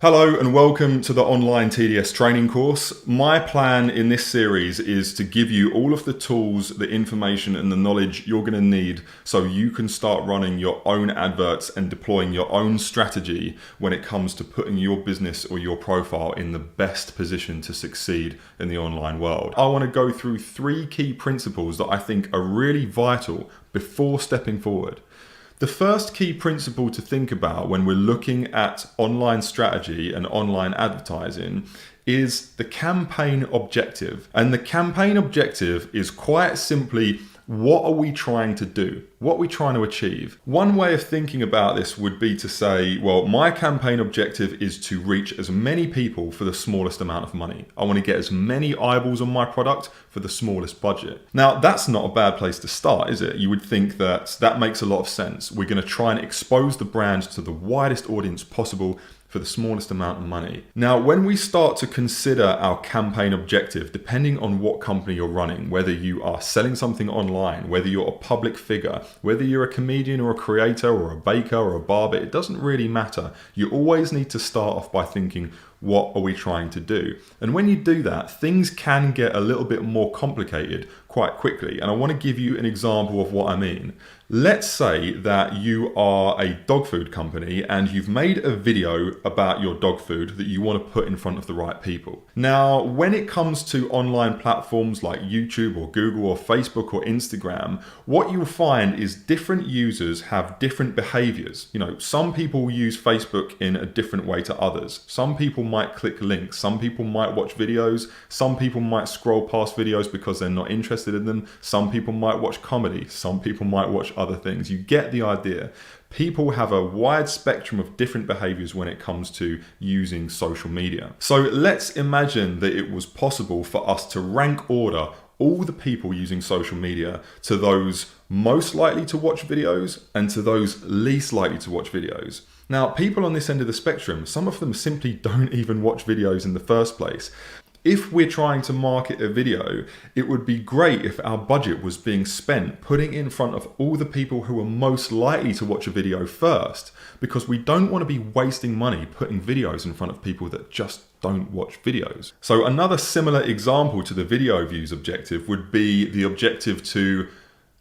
Hello and welcome to the online TDS training course. My plan in this series is to give you all of the tools, the information and the knowledge you're going to need so you can start running your own adverts and deploying your own strategy when it comes to putting your business or your profile in the best position to succeed in the online world. I want to go through 3 key principles that I think are really vital before stepping forward. The first key principle to think about when we're looking at online strategy and online advertising is the campaign objective. And the campaign objective is quite simply, what are we trying to do? What are we trying to achieve? One way of thinking about this would be to say, well, my campaign objective is to reach as many people for the smallest amount of money. I want to get as many eyeballs on my product for the smallest budget. Now, that's not a bad place to start, is it? You would think that makes a lot of sense. We're going to try and expose the brand to the widest audience possible for the smallest amount of money. Now, when we start to consider our campaign objective, depending on what company you're running, whether you are selling something online, whether you're a public figure, whether you're a comedian or a creator or a baker or a barber, it doesn't really matter. You always need to start off by thinking, what are we trying to do? And when you do that, things can get a little bit more complicated quite quickly. And I want to give you an example of what I mean. Let's say that you are a dog food company and you've made a video about your dog food that you want to put in front of the right people. Now, when it comes to online platforms like YouTube or Google or Facebook or Instagram, what you'll find is different users have different behaviors. Some people use Facebook in a different way to others. Some people might click links. Some people might watch videos. Some people might scroll past videos because they're not interested in them. Some people might watch comedy. Some people might watch other things. You get the idea. People have a wide spectrum of different behaviors when it comes to using social media. So let's imagine that it was possible for us to rank order all the people using social media to those most likely to watch videos and to those least likely to watch videos. Now, people on this end of the spectrum, some of them simply don't even watch videos in the first place. If we're trying to market a video, it would be great if our budget was being spent putting in front of all the people who are most likely to watch a video first, because we don't want to be wasting money putting videos in front of people that just don't watch videos. So another similar example to the video views objective would be the objective to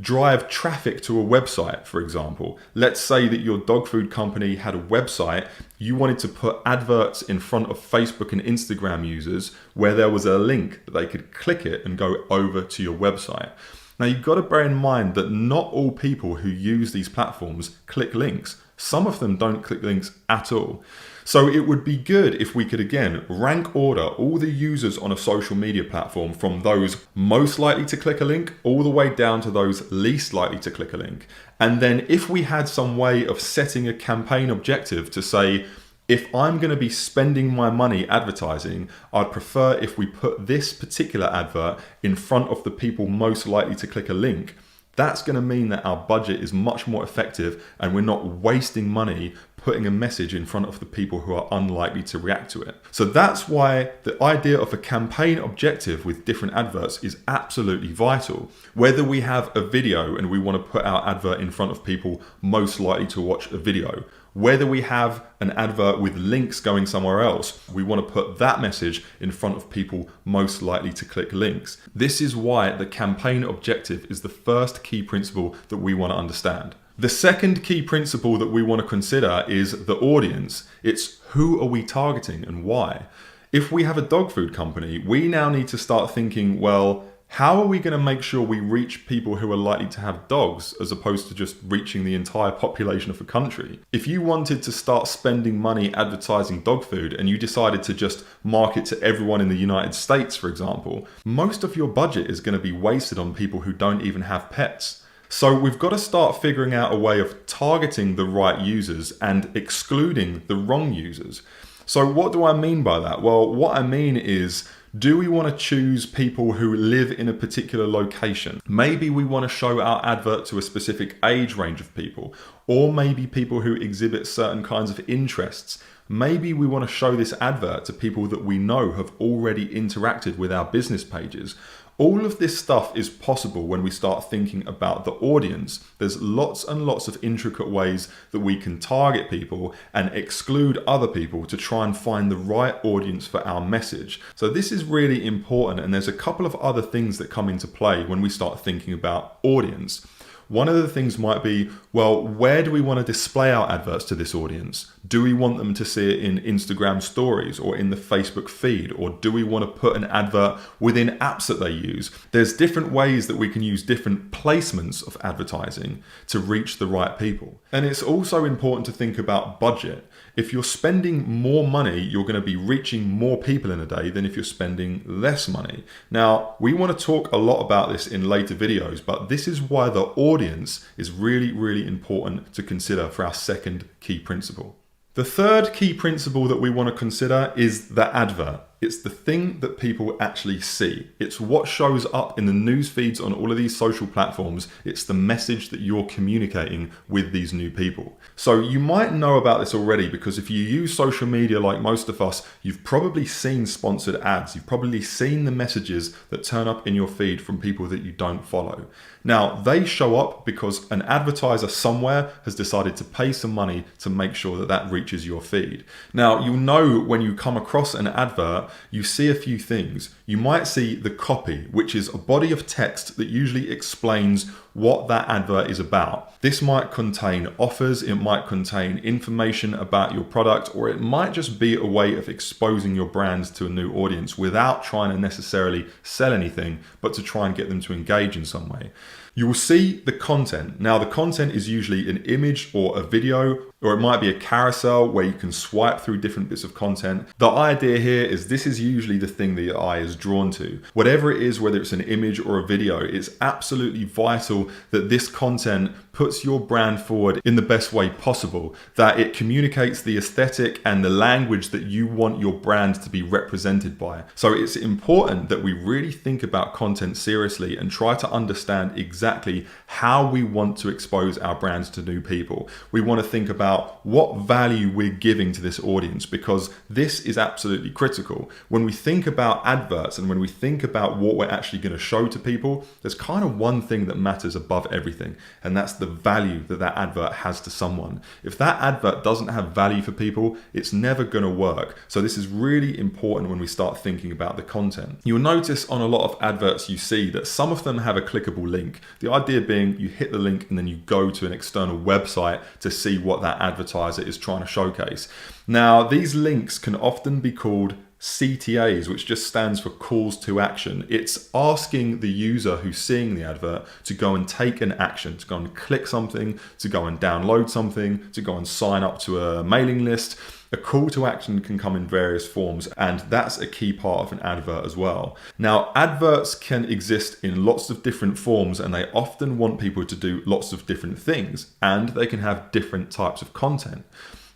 drive traffic to a website, for example. Let's say that your dog food company had a website. You wanted to put adverts in front of Facebook and Instagram users where there was a link that they could click it and go over to your website. Now, you've got to bear in mind that not all people who use these platforms click links. Some of them don't click links at all. So it would be good if we could, again, rank order all the users on a social media platform from those most likely to click a link all the way down to those least likely to click a link. And then if we had some way of setting a campaign objective to say, if I'm going to be spending my money advertising, I'd prefer if we put this particular advert in front of the people most likely to click a link. That's going to mean that our budget is much more effective and we're not wasting money putting a message in front of the people who are unlikely to react to it. So that's why the idea of a campaign objective with different adverts is absolutely vital. Whether we have a video and we want to put our advert in front of people most likely to watch a video, whether we have an advert with links going somewhere else, we want to put that message in front of people most likely to click links. This is why the campaign objective is the first key principle that we want to understand. The second key principle that we want to consider is the audience. It's who are we targeting and why? If we have a dog food company, we now need to start thinking, well, how are we going to make sure we reach people who are likely to have dogs as opposed to just reaching the entire population of a country? If you wanted to start spending money advertising dog food and you decided to just market to everyone in the United States, for example, most of your budget is going to be wasted on people who don't even have pets. So we've got to start figuring out a way of targeting the right users and excluding the wrong users. So what do I mean by that? Well, what I mean is, do we want to choose people who live in a particular location? Maybe we want to show our advert to a specific age range of people, or maybe people who exhibit certain kinds of interests. Maybe we want to show this advert to people that we know have already interacted with our business pages. All of this stuff is possible when we start thinking about the audience. There's lots and lots of intricate ways that we can target people and exclude other people to try and find the right audience for our message. So this is really important, and there's a couple of other things that come into play when we start thinking about audience. One of the things might be, well, where do we want to display our adverts to this audience? Do we want them to see it in Instagram stories or in the Facebook feed? Or do we want to put an advert within apps that they use? There's different ways that we can use different placements of advertising to reach the right people. And it's also important to think about budget. If you're spending more money, you're going to be reaching more people in a day than if you're spending less money. Now, we want to talk a lot about this in later videos, but this is why the audience is really, really important to consider for our second key principle. The third key principle that we want to consider is the advert. It's the thing that people actually see. It's what shows up in the news feeds on all of these social platforms. It's the message that you're communicating with these new people. So you might know about this already, because if you use social media like most of us, you've probably seen sponsored ads. You've probably seen the messages that turn up in your feed from people that you don't follow. Now, they show up because an advertiser somewhere has decided to pay some money to make sure that that reaches your feed. Now, you'll know when you come across an advert, you see a few things. You might see the copy, which is a body of text that usually explains what that advert is about. This might contain offers, it might contain information about your product, or it might just be a way of exposing your brand to a new audience without trying to necessarily sell anything, but to try and get them to engage in some way. You will see the content. Now, the content is usually an image or a video, or it might be a carousel where you can swipe through different bits of content. The idea here is this is usually the thing that your eye is drawn to. Whatever it is, whether it's an image or a video, it's absolutely vital that this content puts your brand forward in the best way possible, that it communicates the aesthetic and the language that you want your brand to be represented by. So it's important that we really think about content seriously and try to understand exactly how we want to expose our brands to new people. We want to think about what value we're giving to this audience, because this is absolutely critical. When we think about adverts and when we think about what we're actually going to show to people, there's kind of one thing that matters above everything, and that's the value that that advert has to someone. If that advert doesn't have value for people, it's never going to work. So this is really important when we start thinking about the content. You'll notice on a lot of adverts you see that some of them have a clickable link. The idea being you hit the link and then you go to an external website to see what that advertiser is trying to showcase. Now, these links can often be called CTAs, which just stands for calls to action. It's asking the user who's seeing the advert to go and take an action, to go and click something, to go and download something, to go and sign up to a mailing list. A call to action can come in various forms, and that's a key part of an advert as well. Now, adverts can exist in lots of different forms, and they often want people to do lots of different things, and they can have different types of content.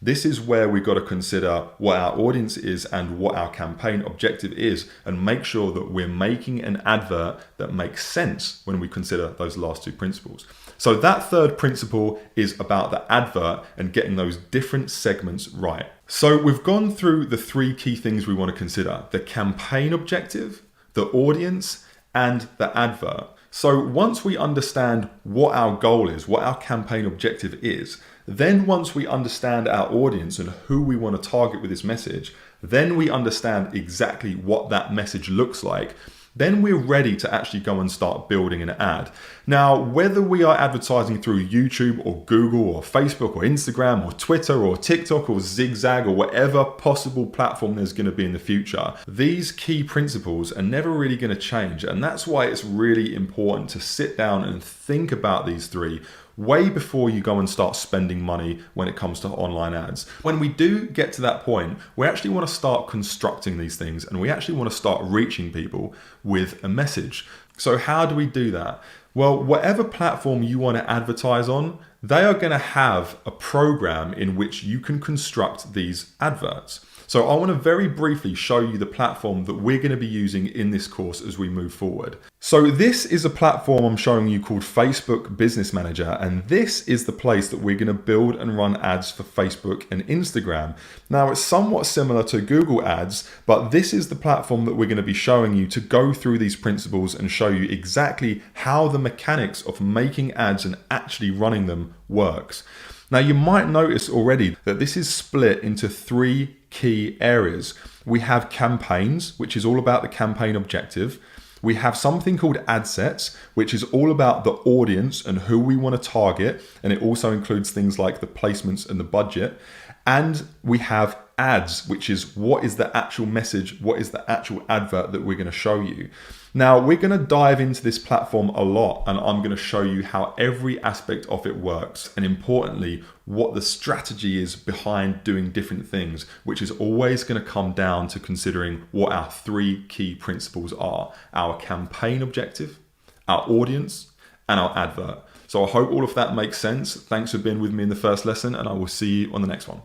This is where we've got to consider what our audience is and what our campaign objective is, and make sure that we're making an advert that makes sense when we consider those last two principles. So that third principle is about the advert and getting those different segments right. So we've gone through the three key things we want to consider: the campaign objective, the audience, and the advert. So once we understand what our goal is, what our campaign objective is, then once we understand our audience and who we want to target with this message, then we understand exactly what that message looks like. Then we're ready to actually go and start building an ad. Now, whether we are advertising through YouTube or Google or Facebook or Instagram or Twitter or TikTok or Zigzag or whatever possible platform there's going to be in the future, these key principles are never really going to change. And that's why it's really important to sit down and think about these three way before you go and start spending money when it comes to online ads. When we do get to that point, we actually want to start constructing these things, and we actually want to start reaching people with a message. So how do we do that? Well, whatever platform you want to advertise on, they are going to have a program in which you can construct these adverts. So I want to very briefly show you the platform that we're going to be using in this course as we move forward. So this is a platform I'm showing you called Facebook Business Manager, and this is the place that we're going to build and run ads for Facebook and Instagram. Now it's somewhat similar to Google Ads, but this is the platform that we're going to be showing you to go through these principles and show you exactly how the mechanics of making ads and actually running them works. Now you might notice already that this is split into 3 key areas. We have campaigns, which is all about the campaign objective. We have something called ad sets, which is all about the audience and who we want to target. And it also includes things like the placements and the budget. And we have ads, which is what is the actual message, what is the actual advert that we're going to show you. Now, we're going to dive into this platform a lot, and I'm going to show you how every aspect of it works, and importantly, what the strategy is behind doing different things, which is always going to come down to considering what our 3 key principles are: our campaign objective, our audience, and our advert. So I hope all of that makes sense. Thanks for being with me in the first lesson, and I will see you on the next one.